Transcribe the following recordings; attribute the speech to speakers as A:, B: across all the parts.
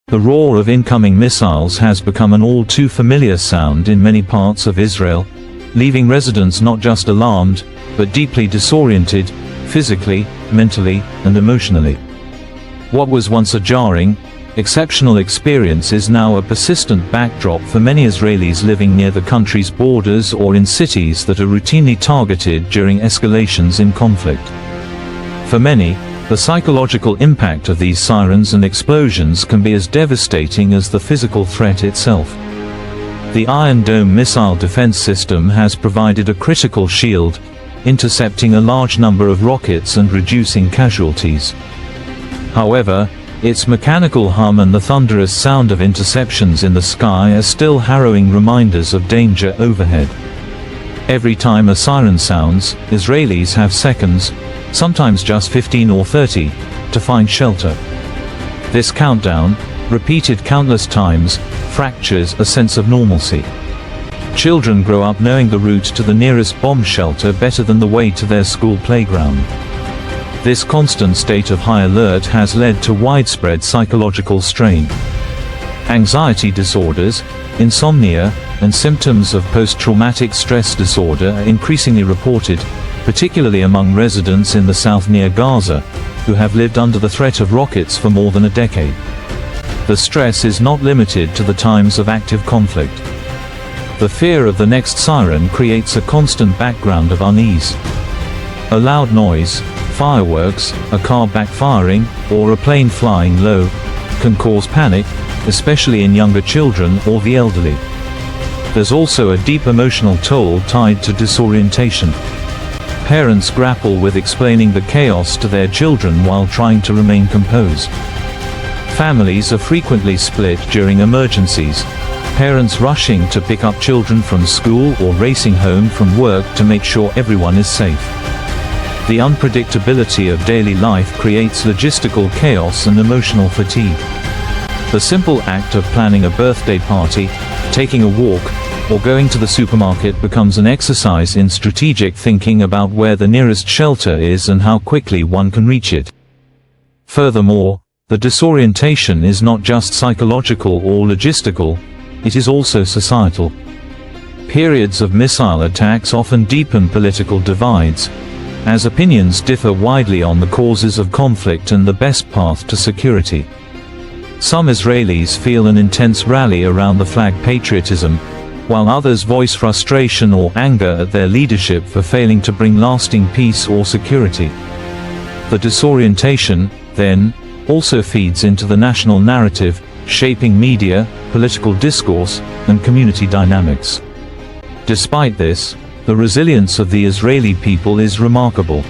A: The roar of incoming missiles has become an all too familiar sound in many parts of Israel, leaving residents not just alarmed, but deeply disoriented, physically, mentally, and emotionally. What was once a jarring, exceptional experience is now a persistent backdrop for many Israelis living near the country's borders or in cities that are routinely targeted during escalations in conflict. For many, the psychological impact of these sirens and explosions can be as devastating as the physical threat itself. The Iron Dome missile defense system has provided a critical shield, intercepting a large number of rockets and reducing casualties. However, its mechanical hum and the thunderous sound of interceptions in the sky are still harrowing reminders of danger overhead. Every time a siren sounds, Israelis have seconds, sometimes just 15 or 30, to find shelter. This countdown, repeated countless times, fractures a sense of normalcy. Children grow up knowing the route to the nearest bomb shelter better than the way to their school playground. This constant state of high alert has led to widespread psychological strain. Anxiety disorders, insomnia, and symptoms of post-traumatic stress disorder are increasingly reported, particularly among residents in the south near Gaza, who have lived under the threat of rockets for more than a decade. The stress is not limited to the times of active conflict. The fear of the next siren creates a constant background of unease. A loud noise, fireworks, a car backfiring, or a plane flying low, can cause panic, especially in younger children or the elderly. There's also a deep emotional toll tied to disorientation. Parents grapple with explaining the chaos to their children while trying to remain composed. Families are frequently split during emergencies, parents rushing to pick up children from school or racing home from work to make sure everyone is safe. The unpredictability of daily life creates logistical chaos and emotional fatigue. The simple act of planning a birthday party, taking a walk, or going to the supermarket becomes an exercise in strategic thinking about where the nearest shelter is and how quickly one can reach it. Furthermore, the disorientation is not just psychological or logistical, it is also societal. Periods of missile attacks often deepen political divides, as opinions differ widely on the causes of conflict and the best path to security. Some Israelis feel an intense rally around the flag patriotism, while others voice frustration or anger at their leadership for failing to bring lasting peace or security. The disorientation, then, also feeds into the national narrative, shaping media, political discourse, and community dynamics. Despite this, the resilience of the Israeli people is remarkable.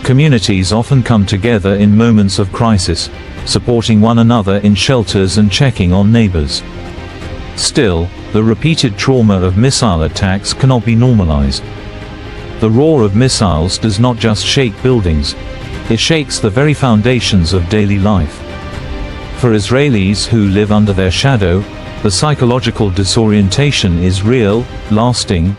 A: Communities often come together in moments of crisis, supporting one another in shelters and checking on neighbors. Still, the repeated trauma of missile attacks cannot be normalized. The roar of missiles does not just shake buildings, it shakes the very foundations of daily life. For Israelis who live under their shadow, the psychological disorientation is real, lasting,